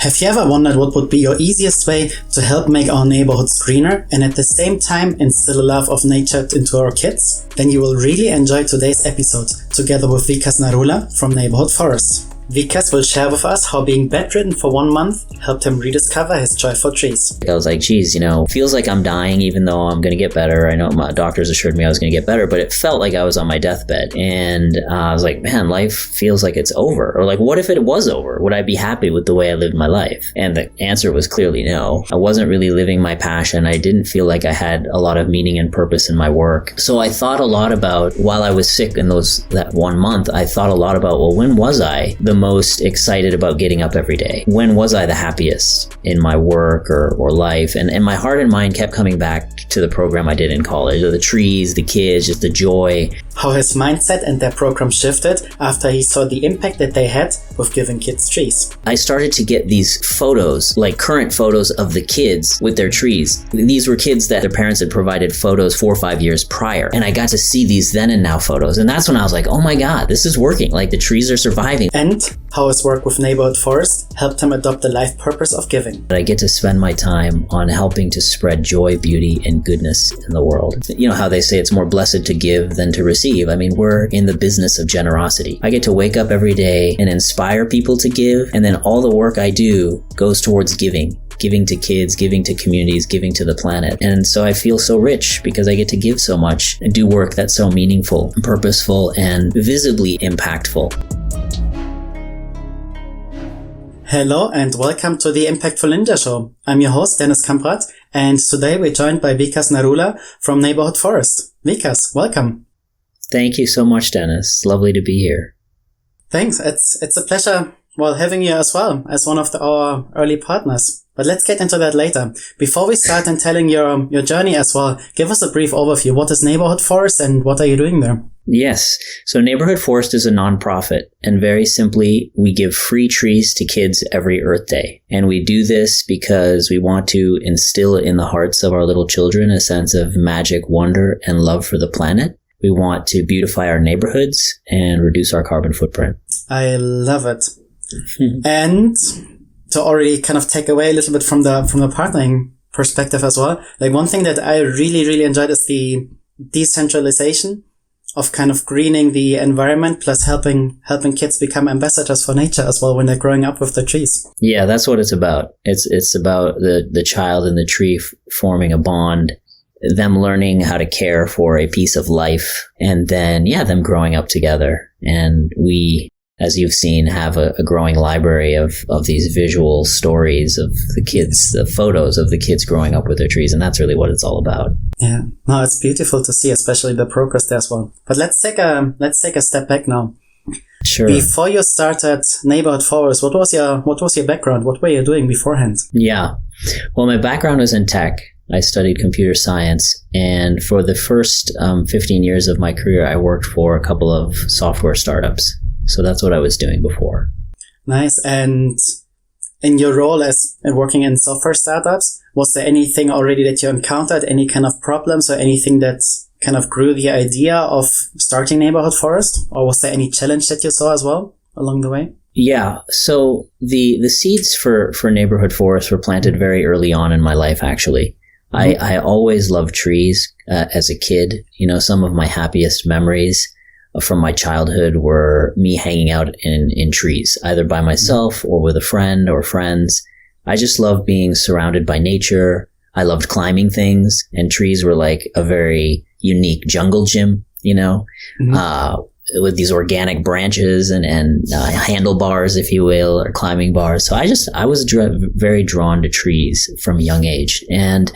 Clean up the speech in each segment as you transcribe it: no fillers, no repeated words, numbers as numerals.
Have you ever wondered what would be your easiest way to help make our neighborhoods greener and at the same time instill a love of nature into our kids? Then you will really enjoy today's episode, together with Vikas Narula from Neighborhood Forest. Vikas will share with us how being bedridden for 1 month helped him rediscover his joy for trees. I was like, geez, feels like I'm dying even though I'm going to get better. I know my doctors assured me I was going to get better, but it felt like I was on my deathbed. And I was like, man, life feels like it's over. Or like, what if it was over? Would I be happy with the way I lived my life? And the answer was clearly no. I wasn't really living my passion. I didn't feel like I had a lot of meaning and purpose in my work. So I thought a lot about, while I was sick in that 1 month, I thought a lot about, well, when was I the most excited about getting up every day? When was I the happiest in my work or life? And my heart and mind kept coming back to the program I did in college, the trees, the kids, just the joy. How his mindset and their program shifted after he saw the impact that they had with giving kids trees. I started to get these photos, like current photos of the kids with their trees. These were kids that their parents had provided photos 4 or 5 years prior. And I got to see these then and now photos. And that's when I was like, oh my God, this is working. Like the trees are surviving. And how his work with Neighborhood Forest helped him adopt the life purpose of giving. I get to spend my time on helping to spread joy, beauty, and goodness in the world. You know how they say it's more blessed to give than to receive. I mean, we're in the business of generosity. I get to wake up every day and inspire people to give, and then all the work I do goes towards giving to kids, giving to communities, giving to the planet. And so I feel so rich because I get to give so much and do work that's so meaningful, purposeful, and visibly impactful. Hello and welcome to the Impactful Ninja Show. I'm your host, Dennis Kamprad, and today we're joined by Vikas Narula from Neighborhood Forest. Vikas, welcome. Thank you so much, Dennis. Lovely to be here. Thanks. It's a pleasure, having you as well as one of our early partners. But let's get into that later. Before we start and telling your journey as well, give us a brief overview. What is Neighborhood Forest and what are you doing there? Yes. So Neighborhood Forest is a nonprofit, and very simply, we give free trees to kids every Earth Day. And we do this because we want to instill in the hearts of our little children a sense of magic, wonder, and love for the planet. We want to beautify our neighborhoods and reduce our carbon footprint. I love it. And to already kind of take away a little bit from the partnering perspective as well, like one thing that I really, really enjoyed is the decentralization of kind of greening the environment plus helping kids become ambassadors for nature as well when they're growing up with the trees. Yeah, that's what it's about. It's about the child and the tree forming a bond, them learning how to care for a piece of life, and then, them growing up together. And we, as you've seen, have a growing library of these visual stories of the kids, the photos of the kids growing up with their trees. And that's really what it's all about. Yeah. No, it's beautiful to see, especially the progress there as well. But let's take a step back now. Sure. Before you started Neighborhood Forest, what was your background? What were you doing beforehand? Yeah. Well, my background was in tech. I studied computer science, and for the first 15 years of my career, I worked for a couple of software startups. So that's what I was doing before. Nice. And in your role as working in software startups, was there anything already that you encountered, any kind of problems or anything that kind of grew the idea of starting Neighborhood Forest? Or was there any challenge that you saw as well along the way? Yeah. So the seeds for Neighborhood Forest were planted very early on in my life, actually. I always loved trees as a kid. Some of my happiest memories from my childhood were me hanging out in trees, either by myself or with a friend or friends. I just loved being surrounded by nature. I loved climbing things, and trees were like a very unique jungle gym, with these organic branches and handlebars, if you will, or climbing bars. So I was very drawn to trees from a young age. And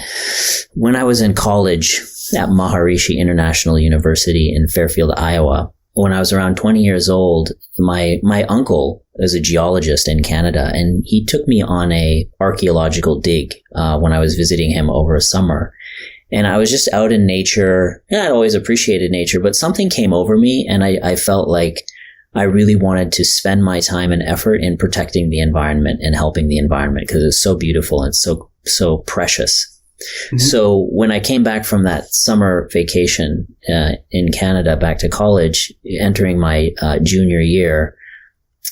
when I was in college at Maharishi International University in Fairfield, Iowa, when I was around 20 years old, my uncle is a geologist in Canada, and he took me on a archaeological dig when I was visiting him over a summer. And I was just out in nature. I'd always appreciated nature, but something came over me, and I felt like I really wanted to spend my time and effort in protecting the environment and helping the environment because it's so beautiful and so precious. Mm-hmm. So when I came back from that summer vacation in Canada back to college, entering my junior year,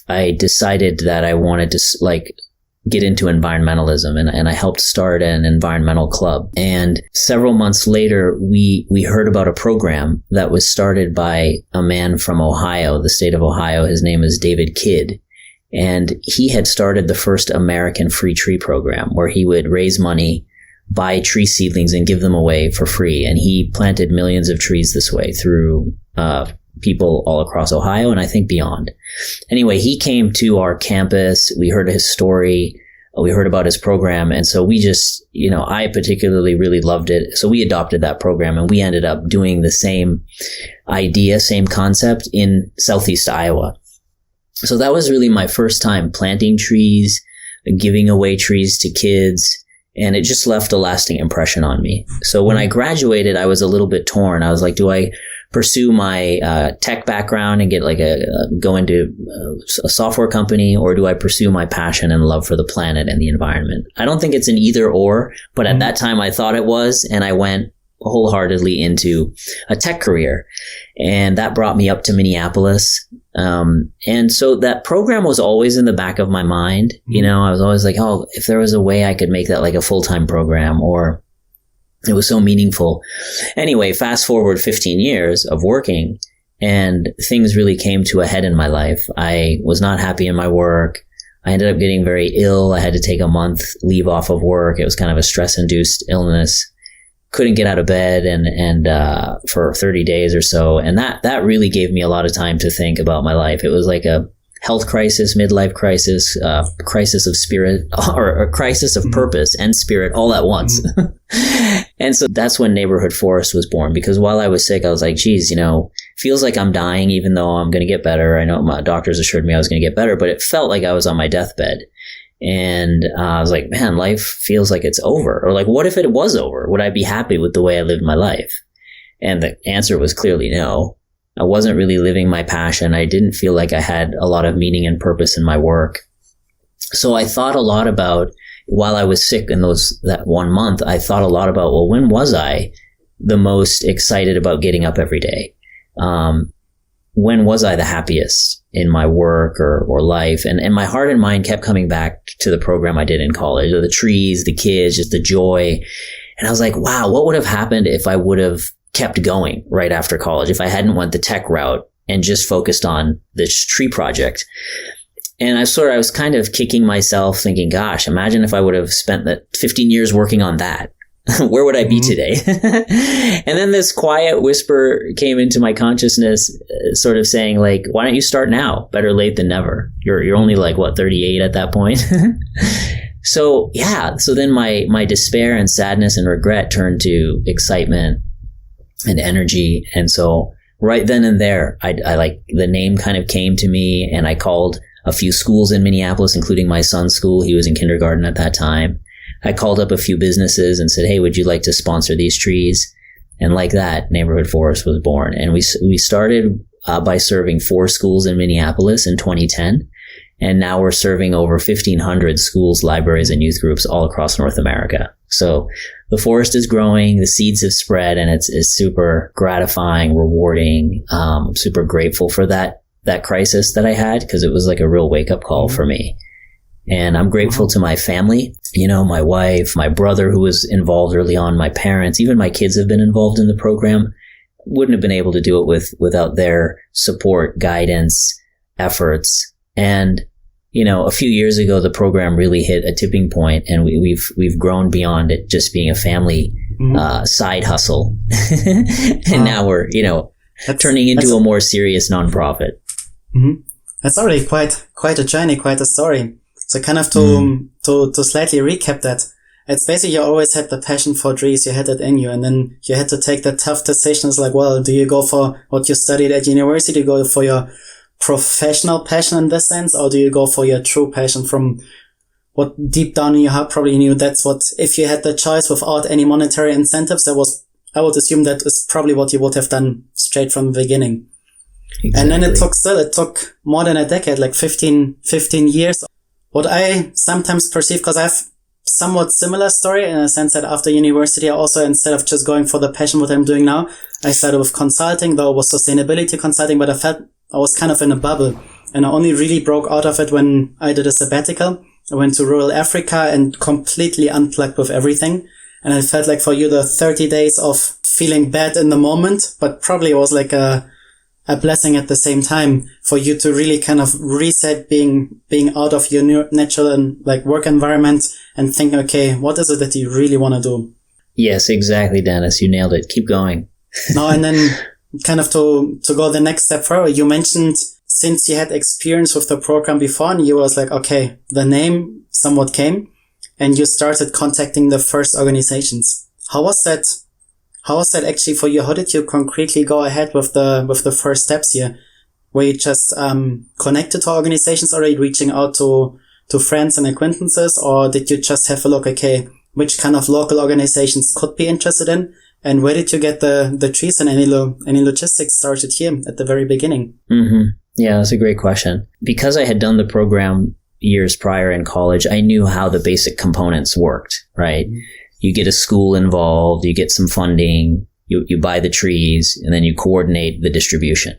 I decided that I wanted to get into environmentalism, and I helped start an environmental club. And several months later, we heard about a program that was started by a man from Ohio, the state of Ohio. His name is David Kidd. And he had started the first American free tree program, where he would raise money, buy tree seedlings, and give them away for free. And he planted millions of trees this way through people all across Ohio, and I think beyond. Anyway, he came to our campus. We heard his story. We heard about his program. And so we just, I particularly really loved it. So we adopted that program, and we ended up doing the same idea, same concept in Southeast Iowa. So that was really my first time planting trees, giving away trees to kids, and it just left a lasting impression on me. So when I graduated, I was a little bit torn. I was like, do I pursue my tech background and get go into a software company, or do I pursue my passion and love for the planet and the environment? I don't think it's an either or, but at that time I thought it was, and I went wholeheartedly into a tech career, and that brought me up to Minneapolis. And so that program was always in the back of my mind. I was always like, oh, if there was a way I could make that like a full-time program, or it was so meaningful. Anyway, fast forward 15 years of working, and things really came to a head in my life. I was not happy in my work. I ended up getting very ill. I had to take a month leave off of work. It was kind of a stress-induced illness. Couldn't get out of bed and for 30 days or so. And that really gave me a lot of time to think about my life. It was like a health crisis, midlife crisis, crisis of spirit, or a crisis of purpose and spirit all at once. And so that's when Neighborhood Forest was born, because while I was sick, I was like, geez, feels like I'm dying, even though I'm going to get better. I know my doctors assured me I was going to get better, but it felt like I was on my deathbed. And I was like, man, life feels like it's over. Or like, what if it was over? Would I be happy with the way I lived my life? And the answer was clearly no. I wasn't really living my passion. I didn't feel like I had a lot of meaning and purpose in my work. So I thought a lot about, while I was sick in that 1 month, I thought a lot about, well, when was I the most excited about getting up every day? When was I the happiest in my work or life? And my heart and mind kept coming back to the program I did in college, the trees, the kids, just the joy. And I was like, wow, what would have happened if I would have kept going right after college, if I hadn't went the tech route and just focused on this tree project? And I was kind of kicking myself, thinking, gosh, imagine if I would have spent the 15 years working on that. Where would I be today? And then this quiet whisper came into my consciousness, sort of saying, like, why don't you start now? Better late than never. You're only 38 at that point. So then my despair and sadness and regret turned to excitement and energy. And so right then and there, I the name kind of came to me, and I called a few schools in Minneapolis, including my son's school. He was in kindergarten at that time. I called up a few businesses and said, hey, would you like to sponsor these trees? And like that, Neighborhood Forest was born. And we started by serving 4 schools in Minneapolis in 2010. And now we're serving over 1,500 schools, libraries, and youth groups all across North America. So the forest is growing, the seeds have spread, and it's super gratifying, rewarding. Super grateful for that crisis that I had, because it was like a real wake-up call for me. And I'm grateful to my family, my wife, my brother who was involved early on, my parents, even my kids have been involved in the program. Wouldn't have been able to do it without their support, guidance, efforts. And, a few years ago, the program really hit a tipping point, and we've grown beyond it just being a family, side hustle. And now we're, turning into a more serious nonprofit. Mm-hmm. That's already quite a journey, quite a story. So kind of to slightly recap that, it's basically you always had the passion for trees, you had it in you, and then you had to take the tough decisions like, well, do you go for what you studied at university? Do you go for your professional passion in this sense, or do you go for your true passion from what deep down in your heart probably knew that's what, if you had the choice without any monetary incentives, I would assume that is probably what you would have done straight from the beginning. Exactly. And then it took more than a decade, like 15 years. What I sometimes perceive, because I have somewhat similar story in a sense that after university, I also, instead of just going for the passion, what I'm doing now, I started with consulting, though it was sustainability consulting, but I felt I was kind of in a bubble, and I only really broke out of it when I did a sabbatical. I went to rural Africa and completely unplugged with everything. And it felt like for you, the 30 days of feeling bad in the moment, but probably it was like a blessing at the same time for you to really kind of reset being out of your natural and like work environment and think, okay, what is it that you really want to do? Yes, exactly, Dennis. You nailed it. Keep going. No, and then kind of to go the next step further, you mentioned since you had experience with the program before and you was like, okay, the name somewhat came and you started contacting the first organizations. How was that actually for you? How did you concretely go ahead with the first steps here? Were you just connected to organizations already, reaching out to friends and acquaintances, or did you just have a look, okay, which kind of local organizations could be interested in? And where did you get the trees and any logistics started here at the very beginning? Mm-hmm. Yeah, that's a great question. Because I had done the program years prior in college, I knew how the basic components worked, right? Mm-hmm. You get a school involved, you get some funding, you buy the trees, and then you coordinate the distribution,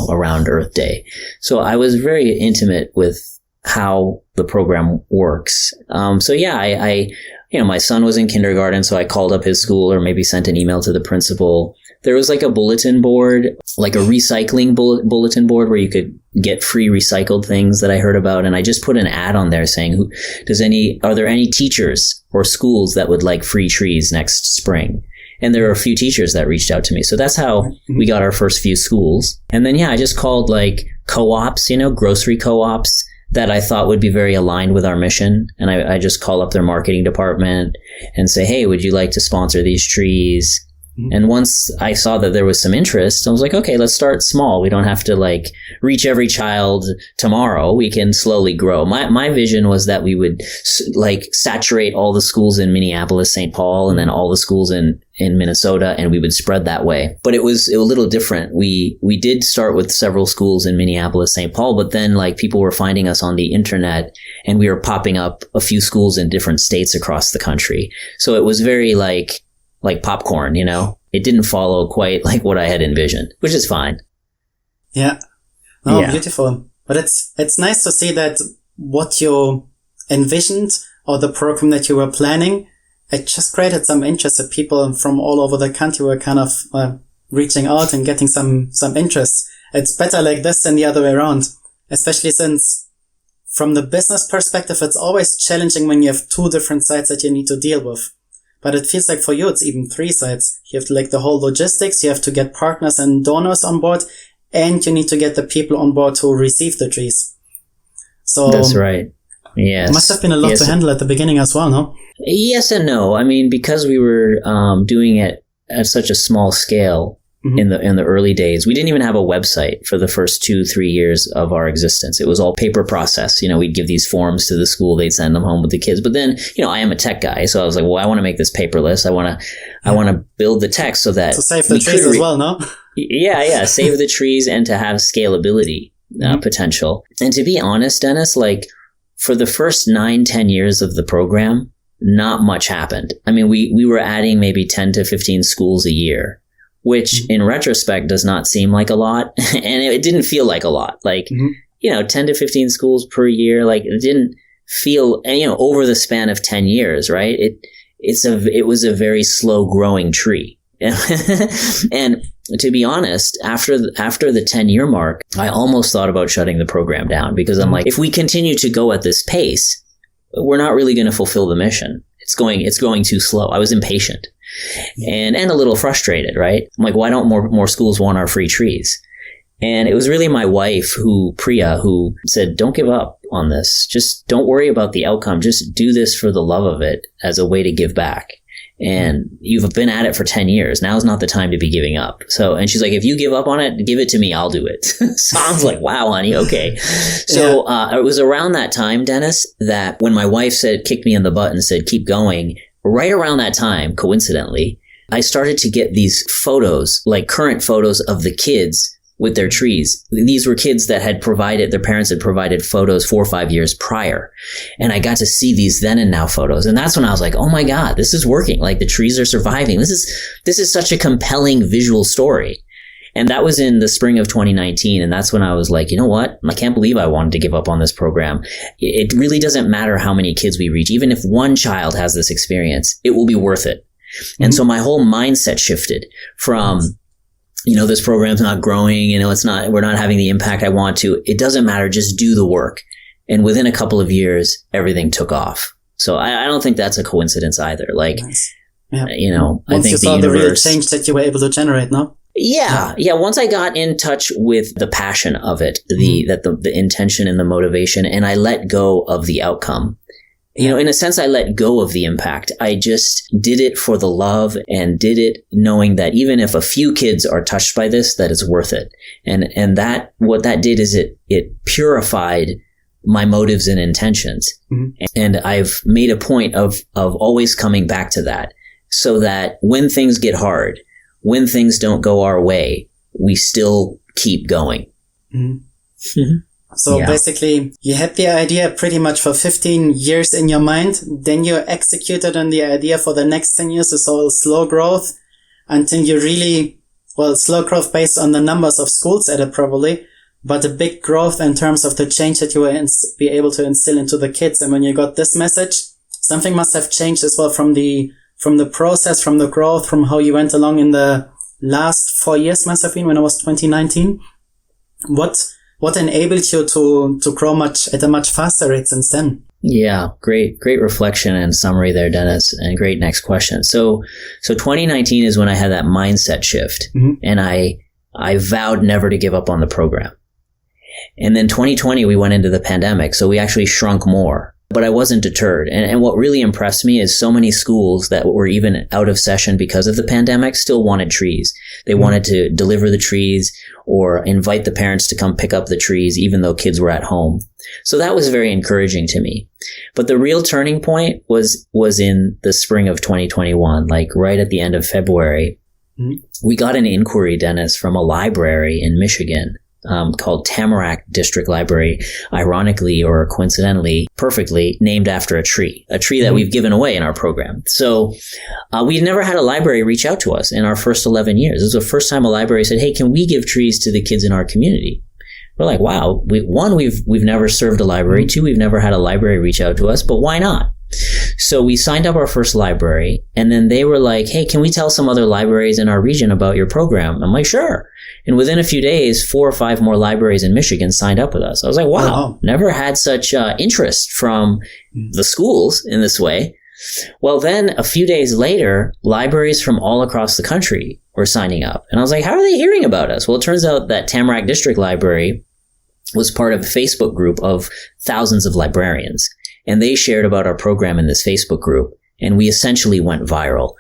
around Earth Day. So I was very intimate with how the program works. My son was in kindergarten, so I called up his school or maybe sent an email to the principal. There was like a bulletin board, like a recycling bulletin board where you could get free recycled things that I heard about. And I just put an ad on there saying, are there any teachers or schools that would like free trees next spring? And there were a few teachers that reached out to me. So that's how we got our first few schools. And then, I just called like co-ops, grocery co-ops that I thought would be very aligned with our mission. And I just call up their marketing department and say, hey, would you like to sponsor these trees? And once I saw that there was some interest, I was like, okay, let's start small. We don't have to like reach every child tomorrow. We can slowly grow. My vision was that we would like saturate all the schools in Minneapolis, St. Paul, and then all the schools in Minnesota, and we would spread that way. But it was a little different. We did start with several schools in Minneapolis, St. Paul, but then like people were finding us on the internet and we were popping up a few schools in different states across the country. So it was very like popcorn, it didn't follow quite like what I had envisioned, which is fine. Yeah. No, yeah. Beautiful. But it's nice to see that what you envisioned or the program that you were planning, it just created some interest that people from all over the country were kind of reaching out and getting some interest. It's better like this than the other way around, especially since from the business perspective, it's always challenging when you have two different sides that you need to deal with. But it feels like for you, it's even three sides. You have like the whole logistics, you have to get partners and donors on board, and you need to get the people on board to receive the trees. So that's right. Yes. It must have been a lot to handle at the beginning as well, no? Yes and no. I mean, because we were doing it at such a small scale in the early days, we didn't even have a website for the first 2-3 years of our existence. It was all paper process. We'd give these forms to the school, they'd send them home with the kids. But then, I am a tech guy, so I was like, well, I want to make this paperless. I want to build the tech so that save the trees as well, no? Yeah, save the trees and to have scalability potential. And to be honest, Dennis, like for the first 9-10 years of the program, not much happened. I mean, we were adding maybe 10 to 15 schools a year, which in retrospect does not seem like a lot. And it didn't feel like a lot. Like, 10 to 15 schools per year, like it didn't feel, over the span of 10 years, right? It was a very slow growing tree. And to be honest, after the 10-year mark, I almost thought about shutting the program down because I'm like, if we continue to go at this pace, we're not really going to fulfill the mission. It's going too slow. I was impatient and a little frustrated, right? I'm like, why don't more schools want our free trees? And it was really my wife, Priya, who said, don't give up on this. Just don't worry about the outcome. Just do this for the love of it as a way to give back. And you've been at it for 10 years. Now's not the time to be giving up. So, and she's like, if you give up on it, give it to me. I'll do it. So I was like, wow, honey. Okay. So, it was around that time, Dennis, that when my wife kicked me in the butt and said, keep going, right around that time, coincidentally, I started to get these photos, like current photos of the kids with their trees. These were kids that their parents had provided photos 4 or 5 years prior. And I got to see these then and now photos. And that's when I was like, oh my God, this is working. Like the trees are surviving. This is such a compelling visual story. And that was in the spring of 2019. And that's when I was like, you know what? I can't believe I wanted to give up on this program. It really doesn't matter how many kids we reach. Even if one child has this experience, it will be worth it. And so my whole mindset shifted from, this program's not growing, we're not having the impact I want to. It doesn't matter. Just do the work. And within a couple of years, everything took off. So I don't think that's a coincidence either. Like, nice. Yeah. I Once think you saw the real change that you were able to generate, no? Yeah. Once I got in touch with the passion of it, the intention and the motivation, and I let go of the outcome. In a sense, I let go of the impact. I just did it for the love and did it knowing that even if a few kids are touched by this, that it's worth it. And that, what that did is it purified my motives and intentions. And I've made a point of always coming back to that so that when things get hard, when things don't go our way, we still keep going. So basically, you had the idea pretty much for 15 years in your mind. Then you executed on the idea for the next 10 years. It's all slow growth until you really, slow growth based on the numbers of schools added probably, but a big growth in terms of the change that you will be able to instill into the kids. And when you got this message, something must have changed as well from the process, from the growth, from how you went along in the last 4 years must have been when it was 2019. What enabled you to grow at a much faster rate since then? Yeah, great reflection and summary there, Dennis, and great next question. So 2019 is when I had that mindset shift, and I vowed never to give up on the program. And then 2020, we went into the pandemic, so we actually shrunk more. But I wasn't deterred. And what really impressed me is so many schools that were even out of session because of the pandemic still wanted trees. They wanted to deliver the trees or invite the parents to come pick up the trees, even though kids were at home. So that was very encouraging to me. But the real turning point was in the spring of 2021, like right at the end of February. We got an inquiry, Dennis, from a library in Michigan called Tamarack District Library, ironically or coincidentally, perfectly named after a tree that we've given away in our program. So we'd never had a library reach out to us in our first 11 years. This was the first time a library said, hey, can we give trees to the kids in our community? We're like, wow, we've never served a library. 2, we've never had a library reach out to us, but why not? So we signed up our first library, and then they were like, hey, can we tell some other libraries in our region about your program? I'm like, sure. And within a few days, 4 or 5 more libraries in Michigan signed up with us. I was like, wow, never had such interest from the schools in this way. Well, then a few days later, libraries from all across the country were signing up. And I was like, how are they hearing about us? Well, it turns out that Tamarack District Library was part of a Facebook group of thousands of librarians. And they shared about our program in this Facebook group. And we essentially went viral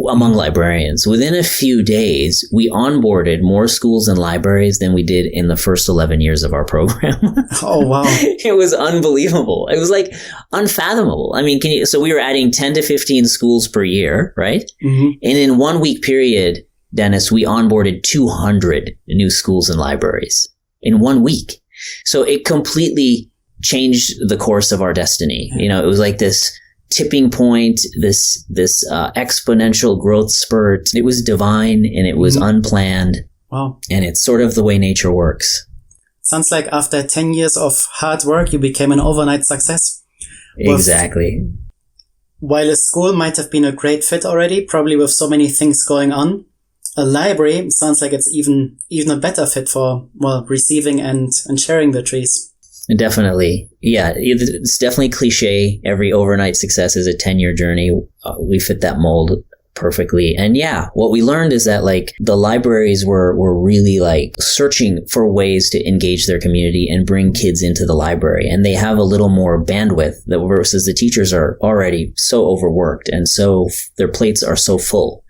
among librarians. Within a few days, we onboarded more schools and libraries than we did in the first 11 years of our program. Oh, wow. It was unbelievable. It was like unfathomable. I mean, so we were adding 10 to 15 schools per year, right? And in 1 week period, Dennis, we onboarded 200 new schools and libraries in 1 week. So it completely changed the course of our destiny. It was like this tipping point, this exponential growth spurt. It was divine and it was unplanned. Wow. And it's sort of the way nature works. Sounds like after 10 years of hard work, you became an overnight success. Exactly. While a school might have been a great fit already, probably with so many things going on, a library sounds like it's even a better fit for, receiving and sharing the trees. Definitely. Yeah, it's definitely cliche. Every overnight success is a 10-year journey. We fit that mold perfectly. And yeah, what we learned is that like the libraries were really like searching for ways to engage their community and bring kids into the library. And they have a little more bandwidth versus the teachers are already so overworked. And so their plates are so full.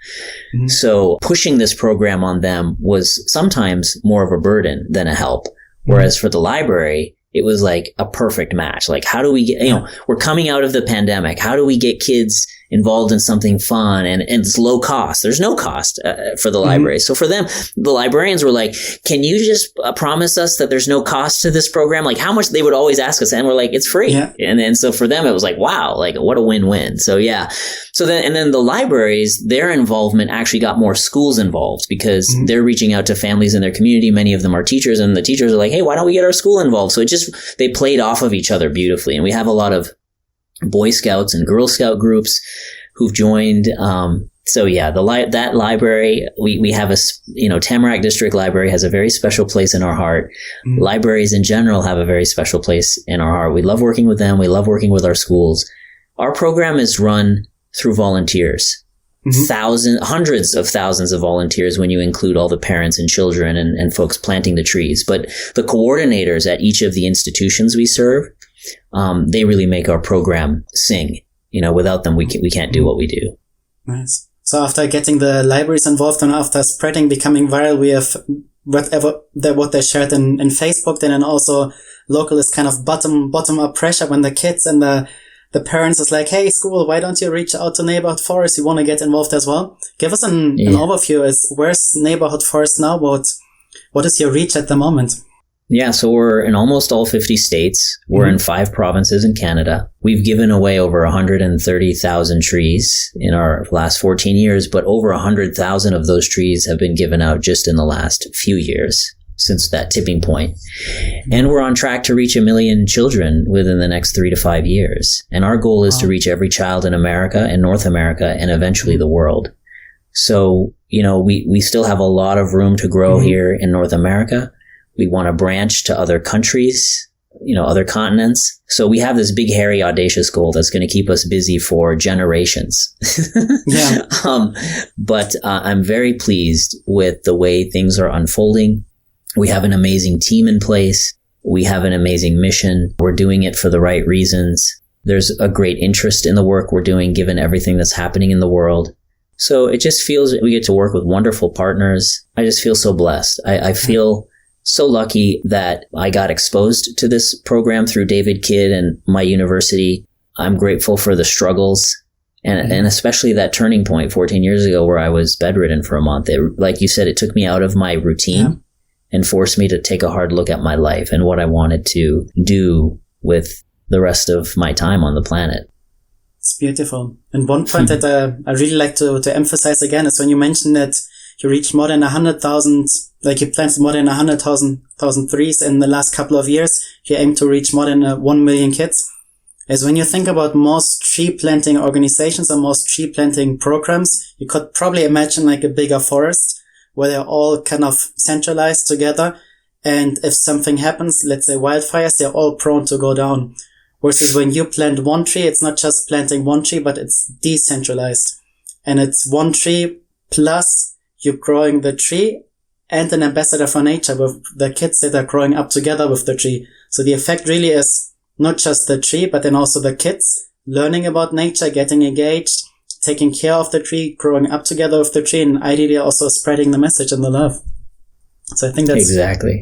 So pushing this program on them was sometimes more of a burden than a help. Whereas for the library, it was like a perfect match. Like, how do we get, we're coming out of the pandemic. How do we get kids involved in something fun and it's low cost. There's no cost for the library. So for them, the librarians were like, can you just promise us that there's no cost to this program? Like how much they would always ask us. And we're like, it's free. Yeah. And then so for them, it was like, wow, like what a win-win. So yeah. So then the libraries, their involvement actually got more schools involved because they're reaching out to families in their community. Many of them are teachers and the teachers are like, hey, why don't we get our school involved? So they played off of each other beautifully. And we have a lot of Boy Scouts and Girl Scout groups who've joined. So yeah, that library, we have Tamarack District Library has a very special place in our heart. Libraries in general have a very special place in our heart. We love working with them. We love working with our schools. Our program is run through volunteers. Hundreds of thousands of volunteers when you include all the parents and children and folks planting the trees. But the coordinators at each of the institutions we serve, they really make our program sing. Without them, we can't do what we do. Nice. So after getting the libraries involved and after spreading, becoming viral, we have what they shared in Facebook, then also local is kind of bottom up pressure when the kids and the parents is like, hey, school, why don't you reach out to Neighborhood Forest? You want to get involved as well? Give us an overview. Where's Neighborhood Forest now? What is your reach at the moment? Yeah, so we're in almost all 50 states. We're in 5 provinces in Canada. We've given away over 130,000 trees in our last 14 years, but over 100,000 of those trees have been given out just in the last few years since that tipping point. And we're on track to reach 1 million children within the next 3 to 5 years. And our goal is to reach every child in America and North America and eventually the world. So, we still have a lot of room to grow here in North America. We want to branch to other countries, other continents. So we have this big, hairy, audacious goal that's going to keep us busy for generations. Yeah. But I'm very pleased with the way things are unfolding. We have an amazing team in place. We have an amazing mission. We're doing it for the right reasons. There's a great interest in the work we're doing, given everything that's happening in the world. So it just feels that we get to work with wonderful partners. I just feel so blessed. I feel so lucky that I got exposed to this program through David Kidd and my university. I'm grateful for the struggles and especially that turning point 14 years ago where I was bedridden for a month. Like you said, it took me out of my routine and forced me to take a hard look at my life and what I wanted to do with the rest of my time on the planet. It's beautiful. And one point that I really like to emphasize again is when you mentioned that you reached more than 100,000, like you planted more than 100,000 trees in the last couple of years. You aim to reach more than 1 million kids. As when you think about most tree planting organizations or most tree planting programs, you could probably imagine like a bigger forest where they're all kind of centralized together. And if something happens, let's say wildfires, they're all prone to go down. Versus when you plant one tree, it's not just planting one tree, but it's decentralized. And it's one tree plus you're growing the tree and an ambassador for nature with the kids that are growing up together with the tree. So the effect really is not just the tree, but then also the kids learning about nature, getting engaged, taking care of the tree, growing up together with the tree, and ideally also spreading the message and the love. So I think that's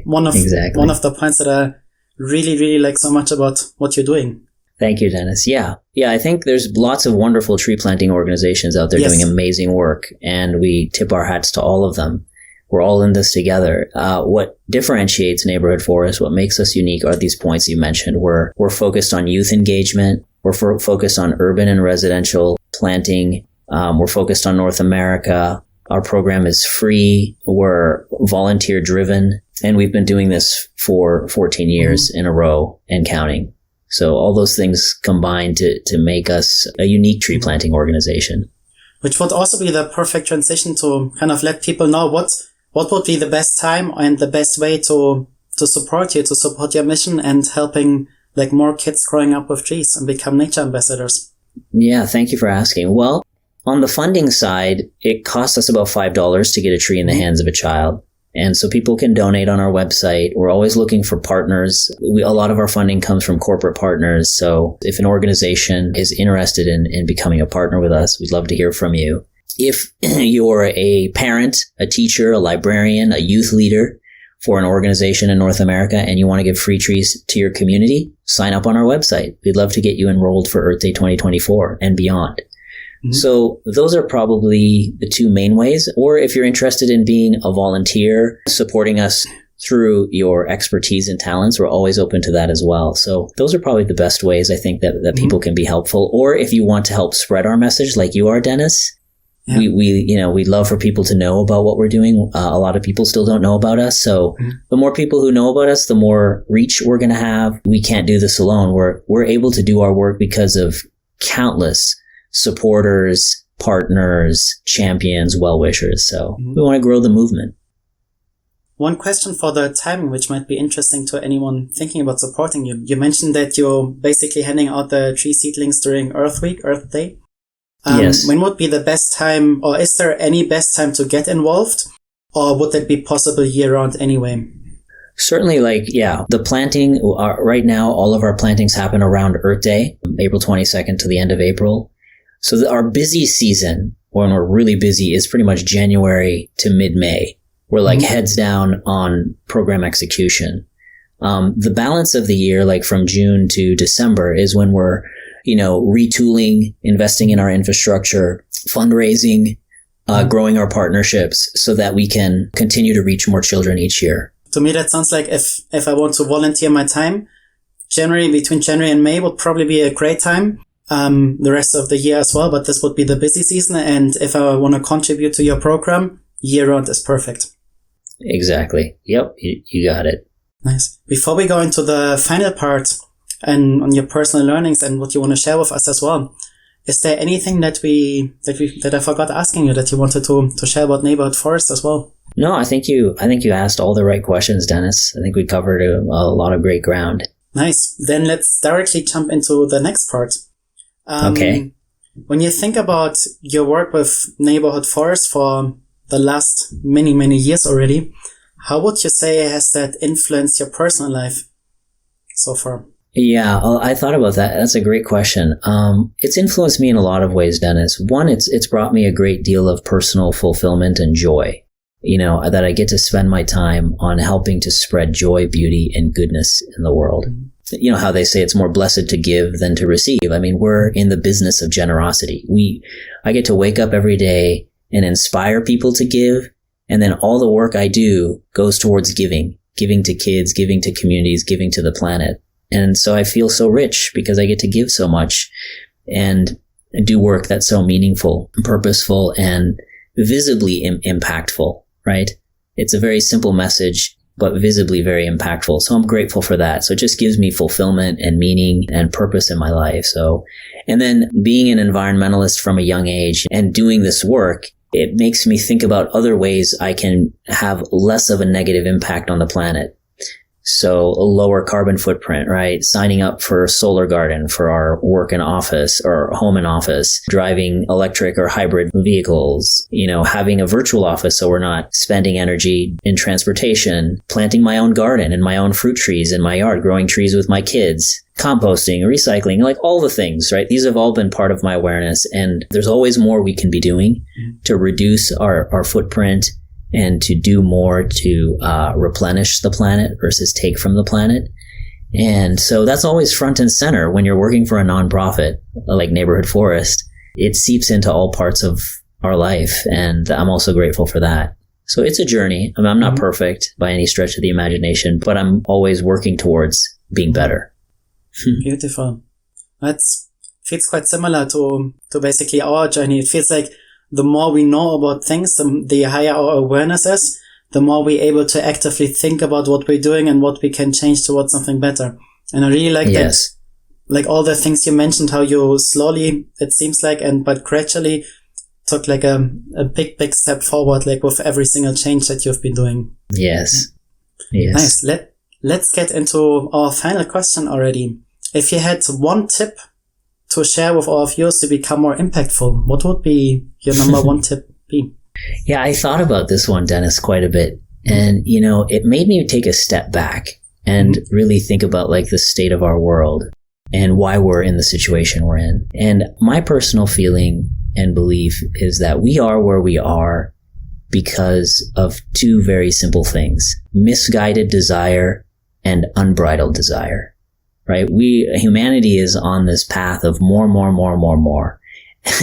one of the points that I really, really like so much about what you're doing. Thank you, Dennis. Yeah, I think there's lots of wonderful tree planting organizations out there doing amazing work, and we tip our hats to all of them. We're all in this together. What differentiates Neighborhood Forest, what makes us unique are these points you mentioned. We're focused on youth engagement. We're focused on urban and residential planting. We're focused on North America. Our program is free. We're volunteer driven, and we've been doing this for 14 years in a row and counting. So all those things combine to make us a unique tree planting organization. Which would also be the perfect transition to kind of let people know what would be the best time and the best way to support you, to support your mission and helping like more kids growing up with trees and become nature ambassadors. Yeah, thank you for asking. Well, on the funding side, it costs us about $5 to get a tree in the hands of a child. And so people can donate on our website. We're always looking for partners. A lot of our funding comes from corporate partners. So if an organization is interested in becoming a partner with us, we'd love to hear from you. If you're a parent, a teacher, a librarian, a youth leader for an organization in North America and you want to give free trees to your community, sign up on our website. We'd love to get you enrolled for Earth Day 2024 and beyond. So those are probably the two main ways. Or if you're interested in being a volunteer, supporting us through your expertise and talents, we're always open to that as well. So those are probably the best ways I think that people can be helpful. Or if you want to help spread our message like you are, Dennis, we'd love for people to know about what we're doing. A lot of people still don't know about us. So the more people who know about us, the more reach we're going to have. We can't do this alone. We're able to do our work because of countless supporters, partners, champions, well-wishers. So we want to grow the movement. One question for the timing, which might be interesting to anyone thinking about supporting you. You mentioned that you're basically handing out the tree seedlings during Earth Week, Earth Day. Yes. When would be the best time, or is there any best time to get involved? Or would that be possible year round anyway? Certainly, the planting, right now, all of our plantings happen around Earth Day, April 22nd to the end of April. So our busy season, when we're really busy, is pretty much January to mid-May. We're like heads down on program execution. The balance of the year, like from June to December, is when we're, retooling, investing in our infrastructure, fundraising, growing our partnerships so that we can continue to reach more children each year. To me, that sounds like if I want to volunteer my time, between January and May would probably be a great time. The rest of the year as well, but this would be the busy season. And if I want to contribute to your program, year round is perfect. Exactly. Yep. You got it. Nice. Before we go into the final part and on your personal learnings and what you want to share with us as well, is there anything that I forgot asking you that you wanted to share about Neighborhood Forest as well? No, I think you asked all the right questions, Dennis. I think we covered a lot of great ground. Nice. Then let's directly jump into the next part. Okay. When you think about your work with Neighborhood Forest for the last many, many years already, how would you say has that influenced your personal life so far? Yeah, I thought about that. That's a great question. It's influenced me in a lot of ways, Dennis. One, it's brought me a great deal of personal fulfillment and joy, that I get to spend my time on helping to spread joy, beauty, and goodness in the world. You know how they say it's more blessed to give than to receive. I mean, we're in the business of generosity. I get to wake up every day and inspire people to give. And then all the work I do goes towards giving to kids, giving to communities, giving to the planet. And so I feel so rich because I get to give so much and do work that's so meaningful, purposeful, and visibly impactful, right? It's a very simple message, but visibly very impactful. So I'm grateful for that. So it just gives me fulfillment and meaning and purpose in my life. So, and then being an environmentalist from a young age and doing this work, it makes me think about other ways I can have less of a negative impact on the planet. So a lower carbon footprint, right? Signing up for Solar Garden for our work in office or home and office, driving electric or hybrid vehicles, having a virtual office so we're not spending energy in transportation, planting my own garden and my own fruit trees in my yard, growing trees with my kids, composting, recycling, like all the things, right? These have all been part of my awareness, and there's always more we can be doing to reduce our footprint and to do more to replenish the planet versus take from the planet. And so that's always front and center when you're working for a nonprofit like Neighborhood Forest. It seeps into all parts of our life, and I'm also grateful for that. So it's a journey. I mean, I'm not perfect by any stretch of the imagination, but I'm always working towards being better. Beautiful. That feels quite similar to basically our journey. It feels like the more we know about things, the higher our awareness is, the more we're able to actively think about what we're doing and what we can change towards something better. And I really like that, like all the things you mentioned, how you slowly, it seems like, but gradually took like a big step forward, like with every single change that you've been doing. Yes. Nice. Let's get into our final question already. If you had one tip to share with our viewers to become more impactful, what would be your number one tip be? Yeah, I thought about this one, Dennis, quite a bit. And, it made me take a step back and really think about like the state of our world and why we're in the situation we're in. And my personal feeling and belief is that we are where we are because of two very simple things: misguided desire and unbridled desire. Right? Humanity is on this path of more.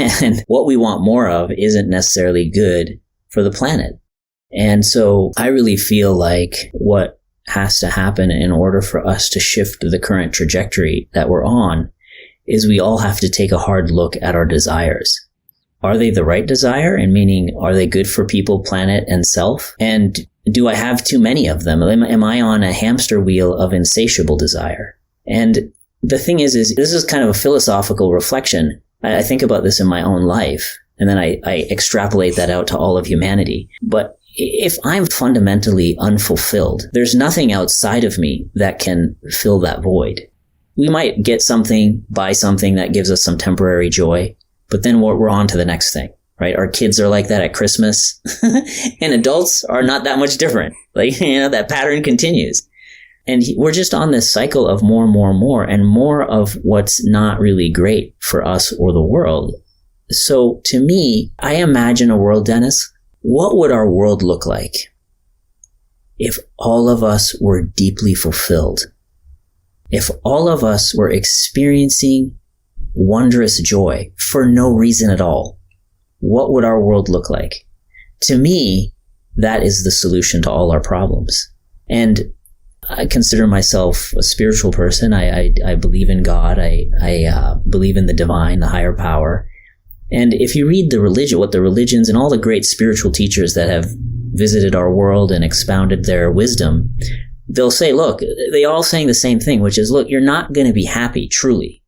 And what we want more of isn't necessarily good for the planet. And so I really feel like what has to happen in order for us to shift the current trajectory that we're on is we all have to take a hard look at our desires. Are they the right desire? And meaning, are they good for people, planet, and self? And do I have too many of them? Am I on a hamster wheel of insatiable desire? And the thing is this is kind of a philosophical reflection. I think about this in my own life, and then I extrapolate that out to all of humanity. But if I'm fundamentally unfulfilled, there's nothing outside of me that can fill that void. We might get something, buy something that gives us some temporary joy, but then we're on to the next thing, right? Our kids are like that at Christmas, and adults are not that much different. Like, that pattern continues. And we're just on this cycle of more and more of what's not really great for us or the world. So to me, I imagine a world, Dennis, what would our world look like if all of us were deeply fulfilled? If all of us were experiencing wondrous joy for no reason at all, what would our world look like? To me, that is the solution to all our problems. And I consider myself a spiritual person. I believe in God. I believe in the divine, the higher power. And if you read what the religions and all the great spiritual teachers that have visited our world and expounded their wisdom, they'll say, look, they're all saying the same thing, which is, look, you're not going to be happy truly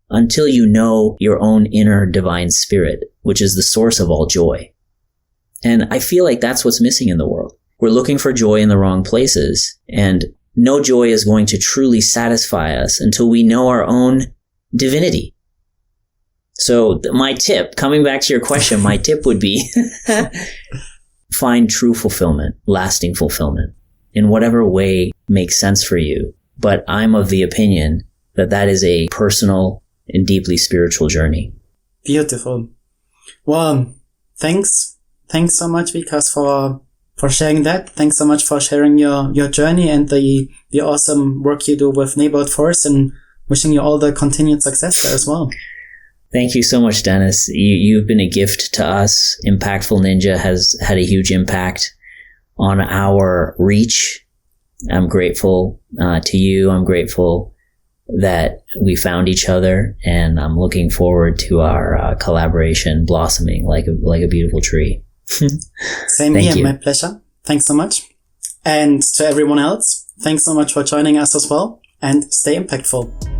until you know your own inner divine spirit, which is the source of all joy. And I feel like that's what's missing in the world. We're looking for joy in the wrong places, and no joy is going to truly satisfy us until we know our own divinity. So my tip, coming back to your question, my tip would be find true fulfillment, lasting fulfillment, in whatever way makes sense for you. But I'm of the opinion that that is a personal and deeply spiritual journey. Beautiful. Well, thanks. Thanks so much, Vikas, for sharing that. Thanks so much for sharing your journey and the awesome work you do with Neighborhood Forest, and wishing you all the continued success there as well. Thank you so much, Dennis. You've been a gift to us. Impactful Ninja has had a huge impact on our reach. I'm grateful to you. I'm grateful that we found each other, and I'm looking forward to our collaboration blossoming like a beautiful tree. Same here, my pleasure. Thanks so much. And to everyone else, thanks so much for joining us as well, and stay impactful.